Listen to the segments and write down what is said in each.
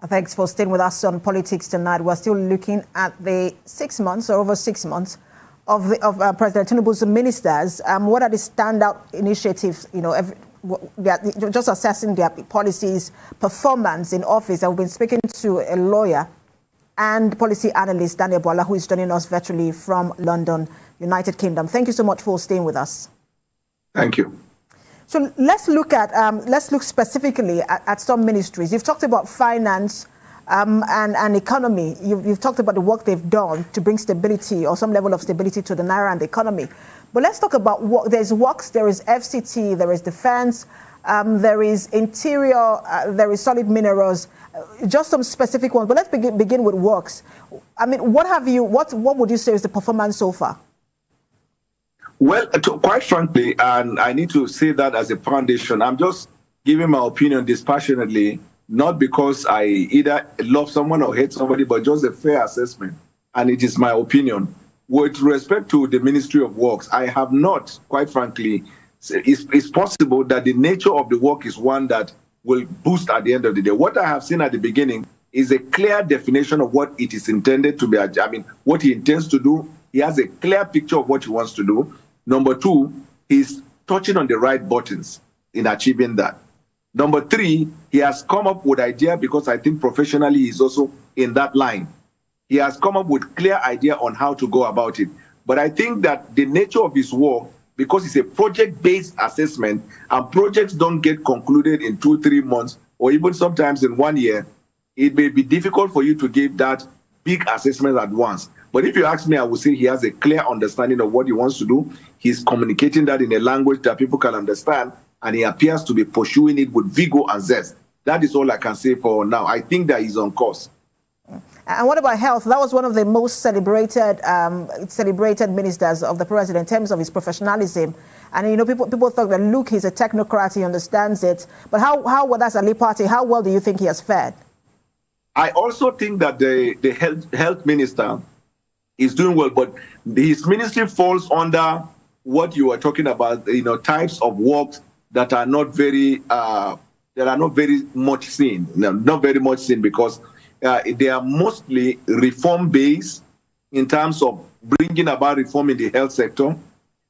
Thanks for staying with us on Politics Tonight. We're still looking at the 6 months or over 6 months of President Tinubu's ministers. What are the standout initiatives, just assessing their policies, performance in office? I've been speaking to a lawyer and policy analyst, Daniel Bola, who is joining us virtually from London, United Kingdom. Thank you so much for staying with us. Thank you. So let's look specifically at some ministries. You've talked about finance and economy. You've talked about the work they've done to bring stability or some level of stability to the naira and the economy. But let's talk about what there's works. There is FCT. There is defense. There is interior. There is solid minerals. Just some specific ones. But let's begin with works. I mean, what would you say is the performance so far? Well, quite frankly, and I need to say that as a foundation, I'm just giving my opinion dispassionately, not because I either love someone or hate somebody, but just a fair assessment. And it is my opinion. With respect to the Ministry of Works, I have not, quite frankly, it's possible that the nature of the work is one that will boost at the end of the day. What I have seen at the beginning is a clear definition of what it is intended to be. I mean, what he intends to do. He has a clear picture of what he wants to do. Number two, he's touching on the right buttons in achieving that. Number three, he has come up with idea because I think professionally he's also in that line. He has come up with clear idea on how to go about it. But I think that the nature of his work, because it's a project-based assessment and projects don't get concluded in 2-3 months or even sometimes in 1 year, it may be difficult for you to give that big assessment at once. But if you ask me, I would say he has a clear understanding of what he wants to do. He's communicating that in a language that people can understand, and he appears to be pursuing it with vigor and zest. That is all I can say for now. I think that he's on course. And what about health? That was one of the most celebrated ministers of the president in terms of his professionalism. And, people thought that, look, he's a technocrat, he understands it. But how well, that's a Labour Party, how well do you think he has fared? I also think that the health minister is doing well, but his ministry falls under what you are talking about, types of work that are not very much seen. No, not very much seen because they are mostly reform-based in terms of bringing about reform in the health sector.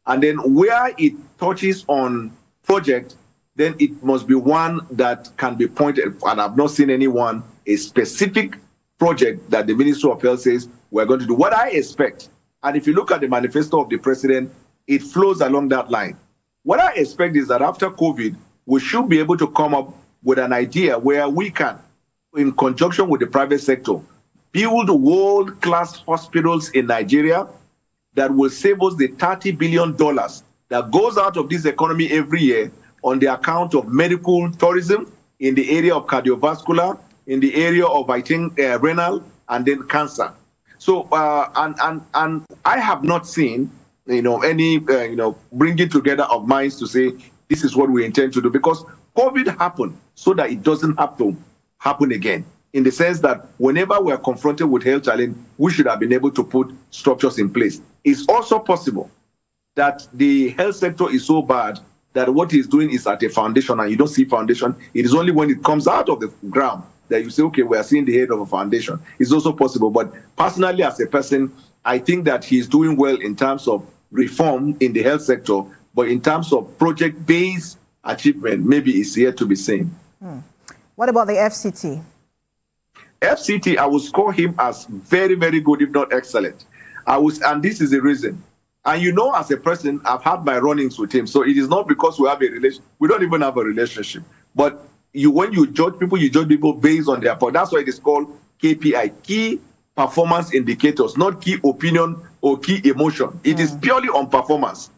And then where it touches on project, then it must be one that can be pointed, and I've not seen anyone, a specific project that the Ministry of Health says we're going to do. What I expect, and if you look at the manifesto of the president, it flows along that line. What I expect is that after COVID, we should be able to come up with an idea where we can, in conjunction with the private sector, build world-class hospitals in Nigeria that will save us the $30 billion that goes out of this economy every year on the account of medical tourism in the area of cardiovascular, in the area of, I think, renal, and then cancer. So, and I have not seen, any, bringing together of minds to say, this is what we intend to do, because COVID happened so that it doesn't have to happen again, in the sense that whenever we are confronted with health challenge, we should have been able to put structures in place. It's also possible that the health sector is so bad that what he's doing is at a foundation and you don't see foundation. It is only when it comes out of the ground that you say, okay, we are seeing the head of a foundation. It's also possible. But personally, as a person, I think that he's doing well in terms of reform in the health sector, but in terms of project-based achievement, maybe it's yet to be seen. What about the FCT? FCT, I would score him as very, very good, if not excellent. And this is the reason. And as a person, I've had my run-ins with him. So it is not because we have a relation. We don't even have a relationship. But when you judge people based on their part. That's why it is called KPI, key performance indicators, not key opinion or key emotion. It is purely on performance.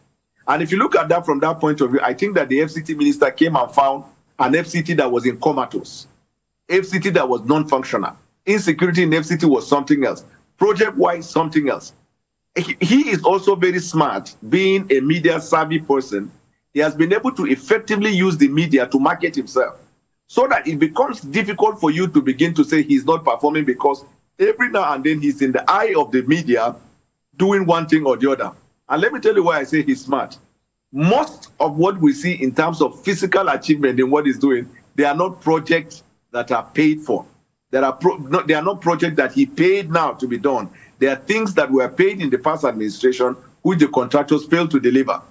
And if you look at that from that point of view, I think that the FCT minister came and found an FCT that was in comatose, FCT that was non-functional. Insecurity in FCT was something else. Project-wise, something else. He is also very smart, being a media-savvy person. He has been able to effectively use the media to market himself, so that it becomes difficult for you to begin to say he's not performing, because every now and then he's in the eye of the media doing one thing or the other. And let me tell you why I say he's smart. Most of what we see in terms of physical achievement in what he's doing, they are not projects that are paid for. They are not projects that he paid now to be done. They are things that were paid in the past administration, which the contractors failed to deliver.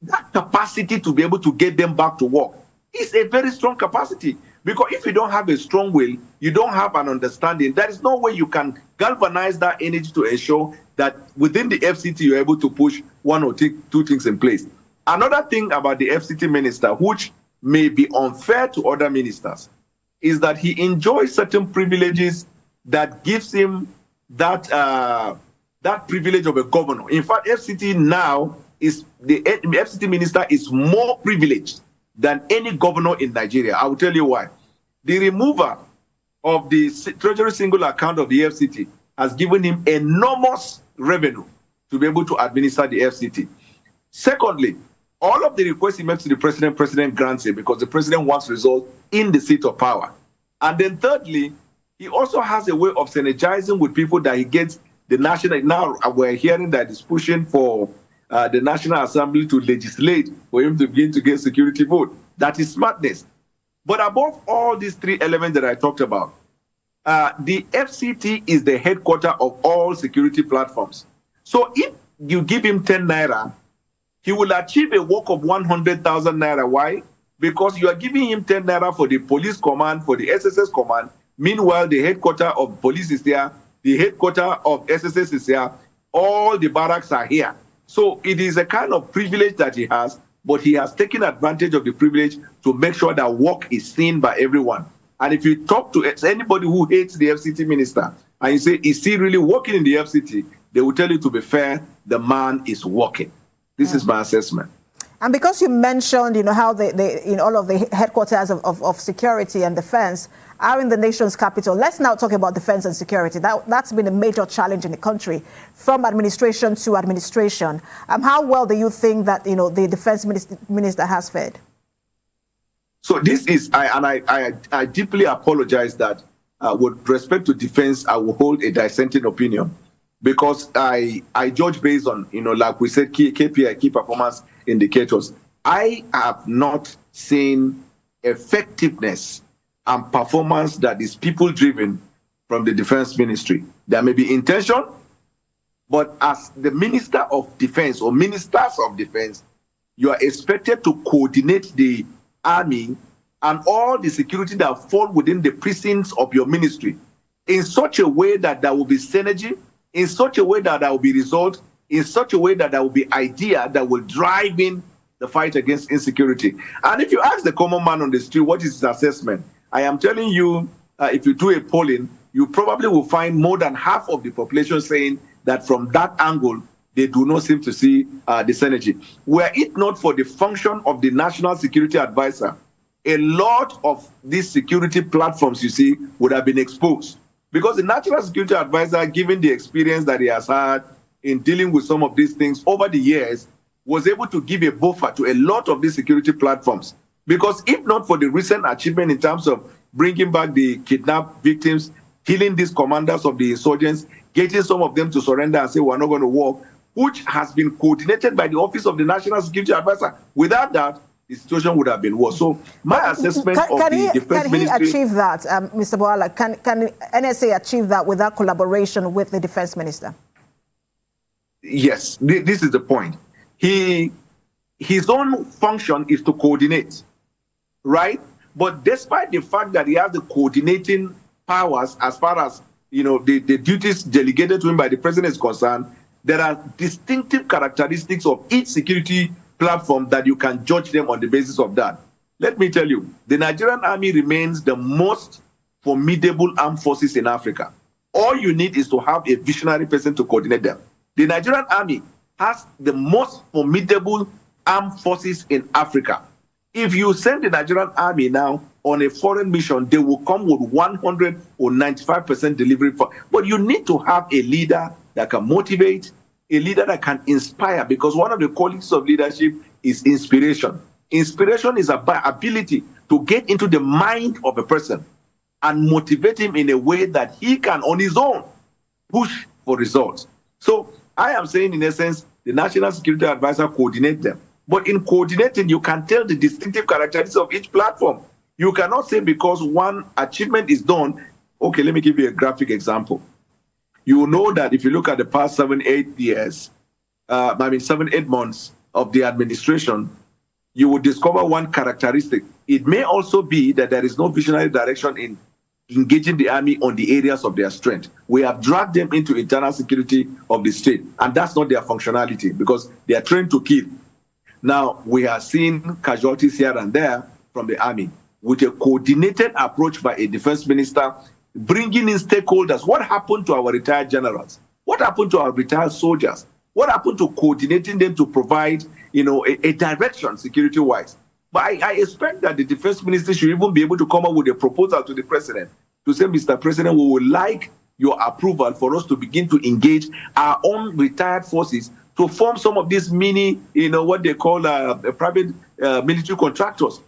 That capacity to be able to get them back to work is a very strong capacity. Because if you don't have a strong will, you don't have an understanding, there is no way you can galvanize that energy to ensure that within the FCT you're able to push one or two things in place. Another thing about the FCT minister, which may be unfair to other ministers, is that he enjoys certain privileges that gives him that privilege of a governor. In fact, FCT now is the FCT minister is more privileged than any governor in Nigeria. I will tell you why. The removal of the treasury single account of the FCT has given him enormous revenue to be able to administer the FCT. Secondly, all of the requests he makes to the president grants it because the president wants results in the seat of power. And then thirdly, he also has a way of synergizing with people that he gets the national. Now we're hearing that he's pushing for the National Assembly to legislate for him to begin to get security vote. That is smartness. But above all these three elements that I talked about, the FCT is the headquarters of all security platforms. So if you give him 10 naira, he will achieve a work of 100,000 naira. Why? Because you are giving him 10 naira for the police command, for the SSS command. Meanwhile, the headquarters of police is there, the headquarters of SSS is here, all the barracks are here. So it is a kind of privilege that he has, but he has taken advantage of the privilege to make sure that work is seen by everyone. And if you talk to anybody who hates the FCT minister and you say, is he really working in the FCT? They will tell you, to be fair, the man is working. This is my assessment. And because you mentioned, how in all of the headquarters of security and defense are in the nation's capital, let's now talk about defense and security. That's been a major challenge in the country, from administration to administration. How well do you think that the defense minister has fared? So this is, I deeply apologize that with respect to defense, I will hold a dissenting opinion, because I judge based on, like we said, KPI, key performance indicators. I have not seen effectiveness and performance that is people-driven from the defense ministry. There may be intention, but as the minister of defense or ministers of defense, you are expected to coordinate the army and all the security that fall within the precincts of your ministry in such a way that there will be synergy, in such a way that there will be result, in such a way that there will be idea that will drive in the fight against insecurity. And if you ask the common man on the street what is his assessment, I am telling you, if you do a polling, you probably will find more than half of the population saying that from that angle, they do not seem to see the synergy. Were it not for the function of the National Security Advisor, a lot of these security platforms, you see, would have been exposed. Because the National Security Advisor, given the experience that he has had in dealing with some of these things over the years, was able to give a buffer to a lot of these security platforms. Because if not for the recent achievement in terms of bringing back the kidnapped victims, killing these commanders of the insurgents, getting some of them to surrender and say, we're not going to work, which has been coordinated by the Office of the National Security Advisor, without that, the situation would have been worse. So my assessment of the defense ministry... Can he achieve that, Mr. Boala? Can NSA achieve that without collaboration with the defense minister? Yes, this is the point. His own function is to coordinate, right? But despite the fact that he has the coordinating powers as far as the duties delegated to him by the president is concerned, there are distinctive characteristics of each security platform that you can judge them on the basis of that. Let me tell you, the Nigerian army remains the most formidable armed forces in Africa. All you need is to have a visionary person to coordinate them. The Nigerian army has the most formidable armed forces in Africa. If you send the Nigerian army now on a foreign mission, they will come with 100 or 95% delivery. But you need to have a leader that can motivate, a leader that can inspire, because one of the qualities of leadership is inspiration. Inspiration is about ability to get into the mind of a person and motivate him in a way that he can, on his own, push for results. So I am saying, in essence, the National Security Advisor coordinate them. But in coordinating, you can tell the distinctive characteristics of each platform. You cannot say because one achievement is done, Okay, let me give you a graphic example. You know that if you look at the past 7-8 years, 7-8 months of the administration, you will discover one characteristic. It may also be that there is no visionary direction in engaging the army on the areas of their strength. We have dragged them into internal security of the state, and that's not their functionality because they are trained to kill. Now, we are seeing casualties here and there from the army with a coordinated approach by a defense minister, bringing in stakeholders. What happened to our retired generals? What happened to our retired soldiers? What happened to coordinating them to provide, a direction security-wise? But I expect that the defense minister should even be able to come up with a proposal to the president to say, Mr. President, we would like your approval for us to begin to engage our own retired forces to form some of these mini, what they call private military contractors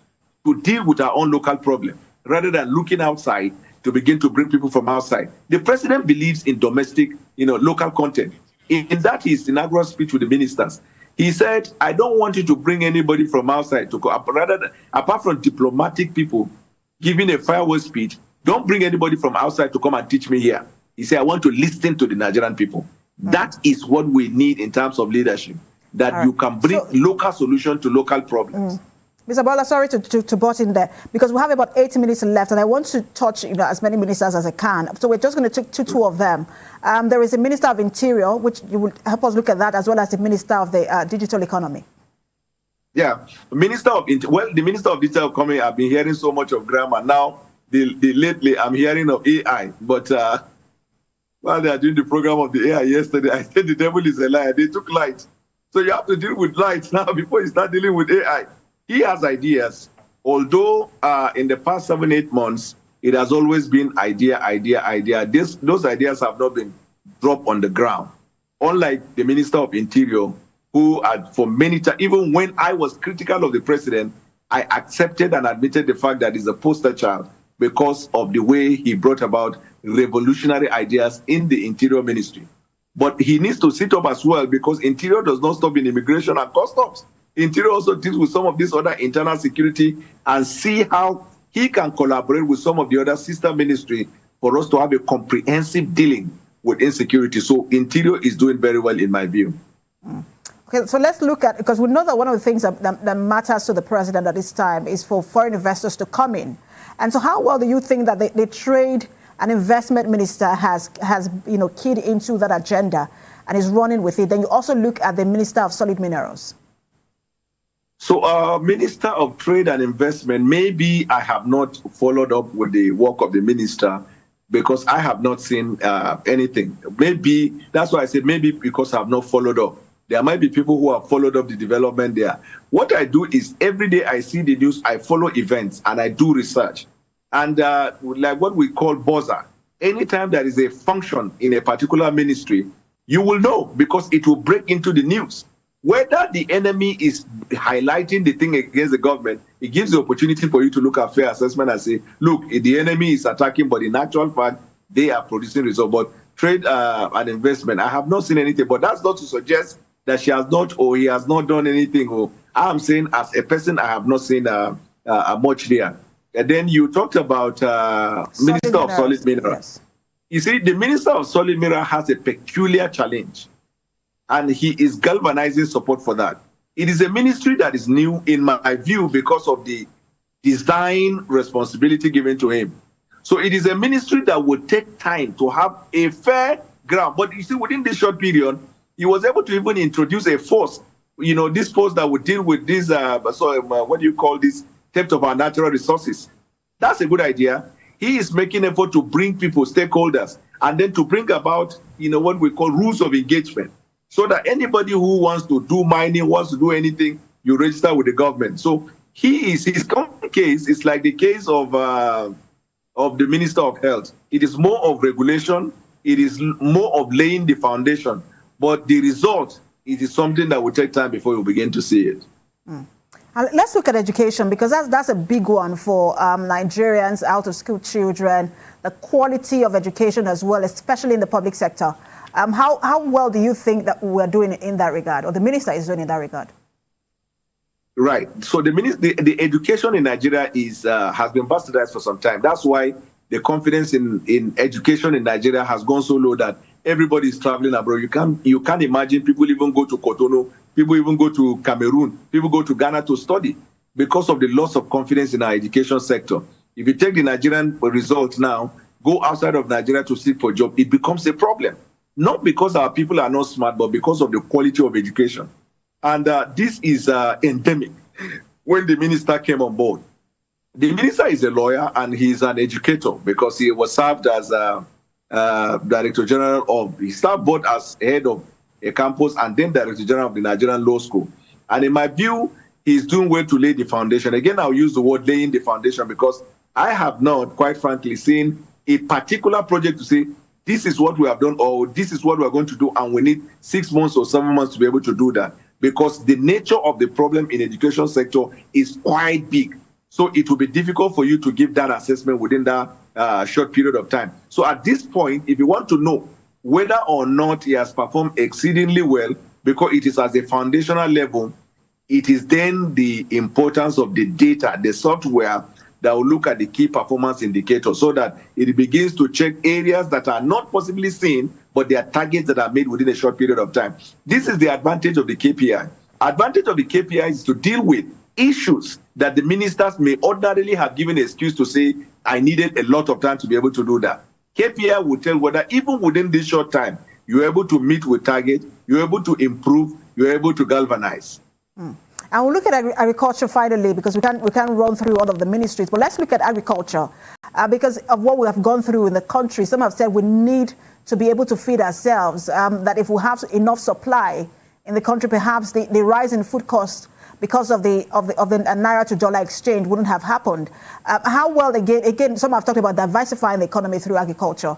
to deal with our own local problem, rather than looking outside to begin to bring people from outside. The president believes in domestic, local content. In that his inaugural speech with the ministers, he said, I don't want you to bring anybody from outside to go up. Rather than, apart from diplomatic people giving a farewell speech, don't bring anybody from outside to come and teach me here. He said, I want to listen to the Nigerian people. That is what we need in terms of leadership, that you can bring local solution to local problems. Mr. Bola, sorry to butt in there, because we have about 80 minutes left, and I want to touch as many ministers as I can. So we're just going to take two of them. There is a Minister of Interior, which you will help us look at that, as well as the Minister of the Digital Economy. Yeah, the Minister of Digital Economy, I've been hearing so much of grammar. Now, lately, I'm hearing of AI. But while they are doing the program of the AI yesterday, I said the devil is a liar. They took light. So you have to deal with light now before you start dealing with AI. He has ideas, although in the past 7-8 months, it has always been idea. Those ideas have not been dropped on the ground. Unlike the Minister of Interior, who had for many times, even when I was critical of the president, I accepted and admitted the fact that he's a poster child because of the way he brought about revolutionary ideas in the Interior Ministry. But he needs to sit up as well, because Interior does not stop in immigration and customs. Interior also deals with some of this other internal security and see how he can collaborate with some of the other sister ministry for us to have a comprehensive dealing with insecurity. So Interior is doing very well in my view. Okay, so let's look at, because we know that one of the things that matters to the president at this time is for foreign investors to come in. And so how well do you think that the trade and investment minister has keyed into that agenda and is running with it? Then you also look at the Minister of Solid Minerals. So, Minister of Trade and Investment, maybe I have not followed up with the work of the minister because I have not seen anything. Maybe, that's why I said maybe because I have not followed up. There might be people who have followed up the development there. What I do is every day I see the news, I follow events and I do research. And like what we call buzzer, anytime there is a function in a particular ministry, you will know because it will break into the news. Whether the enemy is highlighting the thing against the government, it gives the opportunity for you to look at fair assessment and say, look, the enemy is attacking, but in actual fact, they are producing results. But trade and investment, I have not seen anything. But that's not to suggest that she has not or he has not done anything. Or I'm saying as a person, I have not seen much there. And then you talked about Minister of Solid Minerals. Yes. You see, the Minister of Solid Minerals has a peculiar challenge. And he is galvanizing support for that. It is a ministry that is new, in my view, because of the design responsibility given to him. So it is a ministry that would take time to have a fair ground. But you see, within this short period, he was able to even introduce a force, this force that would deal with this, what do you call this, theft of our natural resources. That's a good idea. He is making effort to bring people, stakeholders, and then to bring about, what we call rules of engagement. So that anybody who wants to do mining, wants to do anything, you register with the government. So his case is like the case of the Minister of Health. It is more of regulation. It is more of laying the foundation. But the result, it is something that will take time before you begin to see it. Let's look at education, because that's a big one for Nigerians, out-of-school children, the quality of education as well, especially in the public sector. How well do you think that we're doing in that regard, or the minister is doing in that regard? Right. So the education in Nigeria has been bastardized for some time. That's why the confidence in education in Nigeria has gone so low that everybody is traveling abroad. You can't imagine people even go to Cotonou, people even go to Cameroon, people go to Ghana to study because of the loss of confidence in our education sector. If you take the Nigerian results now, go outside of Nigeria to seek for a job, it becomes a problem. Not because our people are not smart, but because of the quality of education. And this is endemic. When the minister came on board, the minister is a lawyer and he's an educator because he was served as Director General of, he served both as head of a campus and then Director General of the Nigerian Law School. And in my view, he's doing well to lay the foundation. Again, I'll use the word laying the foundation because I have not, quite frankly, seen a particular project to say, this is what we have done or this is what we're going to do and we need 6 months or 7 months to be able to do that. Because the nature of the problem in the education sector is quite big. So it will be difficult for you to give that assessment within that short period of time. So at this point, if you want to know whether or not he has performed exceedingly well, because it is at a foundational level, it is then the importance of the data, the software that will look at the key performance indicators so that it begins to check areas that are not possibly seen, but they are targets that are made within a short period of time. This is the advantage of the KPI. Advantage of the KPI is to deal with issues that the ministers may ordinarily have given an excuse to say, I needed a lot of time to be able to do that. KPI will tell whether even within this short time, you're able to meet with target, you're able to improve, you're able to galvanize. And we'll look at agriculture finally because we can't run through all of the ministries. But let's look at agriculture because of what we have gone through in the country. Some have said we need to be able to feed ourselves, that if we have enough supply in the country, perhaps the rise in food costs because of the naira to dollar exchange wouldn't have happened. How well, again, some have talked about diversifying the economy through agriculture.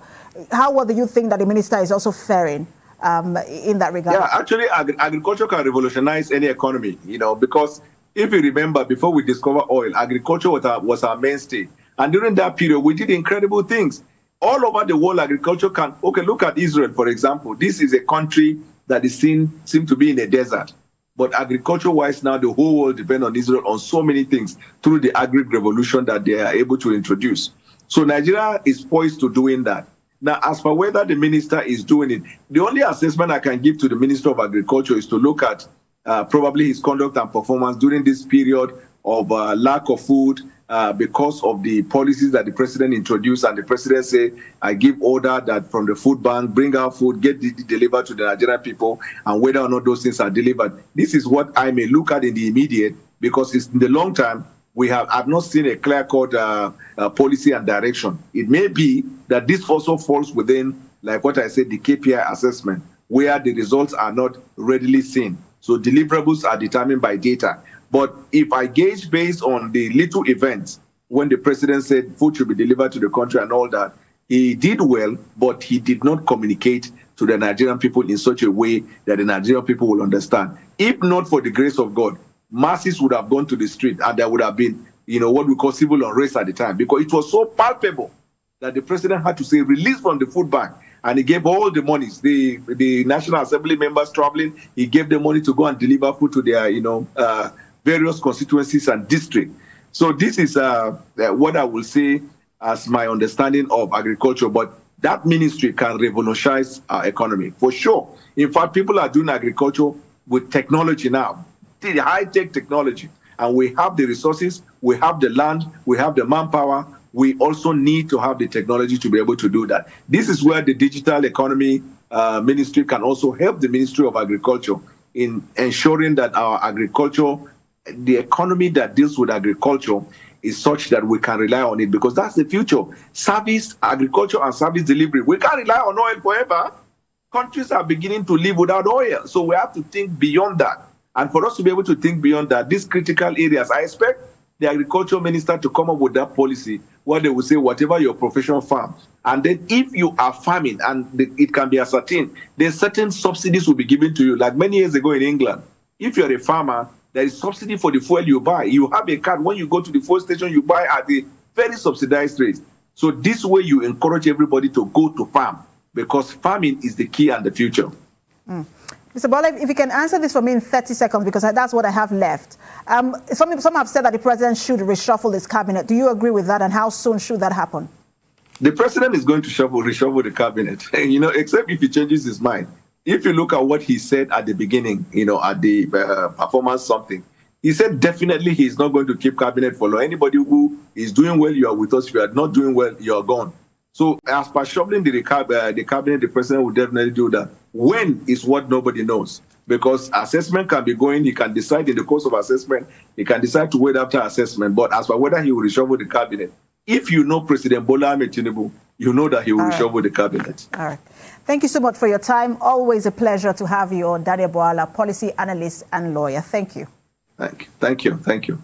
How well do you think that the minister is also faring in that regard? Yeah, actually, agriculture can revolutionize any economy, because if you remember, before we discovered oil, agriculture was our mainstay. And during that period, we did incredible things. All over the world, agriculture can, look at Israel, for example. This is a country that is seem to be in a desert. But agriculture-wise now, the whole world depends on Israel on so many things through the agri-revolution that they are able to introduce. So Nigeria is poised to doing that. Now, as for whether the minister is doing it, the only assessment I can give to the Minister of Agriculture is to look at probably his conduct and performance during this period of lack of food because of the policies that the president introduced. And the president said, I give order that from the food bank, bring out food, get it delivered to the Nigerian people, and whether or not those things are delivered. This is what I may look at in the immediate, because it's in the long term, I've not seen a clear-cut policy and direction. It may be that this also falls within, like what I said, the KPI assessment, where the results are not readily seen. So deliverables are determined by data. But if I gauge based on the little events, when the president said food should be delivered to the country and all that, he did well, but he did not communicate to the Nigerian people in such a way that the Nigerian people will understand. If not for the grace of God, masses would have gone to the street and there would have been, what we call civil unrest at the time, because it was so palpable that the president had to say release from the food bank. And he gave all the monies, the National Assembly members traveling, he gave them money to go and deliver food to their, various constituencies and districts. So this is what I will say as my understanding of agriculture. But that ministry can revolutionize our economy, for sure. In fact, people are doing agriculture with technology now, the high-tech technology. And we have the resources, we have the land, we have the manpower. We also need to have the technology to be able to do that. This is where the digital economy ministry can also help the Ministry of Agriculture in ensuring that our agriculture, the economy that deals with agriculture, is such that we can rely on it, because that's the future. Service, agriculture and service delivery. We can't rely on oil forever. Countries are beginning to live without oil. So we have to think beyond that. And for us to be able to think beyond that, these critical areas, I expect the agriculture minister to come up with that policy where they will say, whatever your professional farm. And then if you are farming and it can be ascertained, then certain subsidies will be given to you. Like many years ago in England, if you're a farmer, there is subsidy for the fuel you buy. You have a card. When you go to the fuel station, you buy at a very subsidized rate. So this way you encourage everybody to go to farm, because farming is the key and the future. Mr. Bola, if you can answer this for me in 30 seconds, because that's what I have left. Some have said that the president should reshuffle his cabinet. Do you agree with that, and how soon should that happen? The president is going to reshuffle the cabinet, except if he changes his mind. If you look at what he said at the beginning, at the performance something, he said definitely he's not going to keep cabinet for long. Anybody who is doing well, you are with us. If you are not doing well, you are gone. So as per shuffling the cabinet, the president will definitely do that. When is what nobody knows. Because assessment can be going, he can decide in the course of assessment, he can decide to wait after assessment. But as for whether he will reshuffle the cabinet, if you know President Bola Ahmed Tinubu, you know that he will reshuffle the cabinet. All right. Thank you so much for your time. Always a pleasure to have you on, Daniel Boala, policy analyst and lawyer. Thank you. Thank you.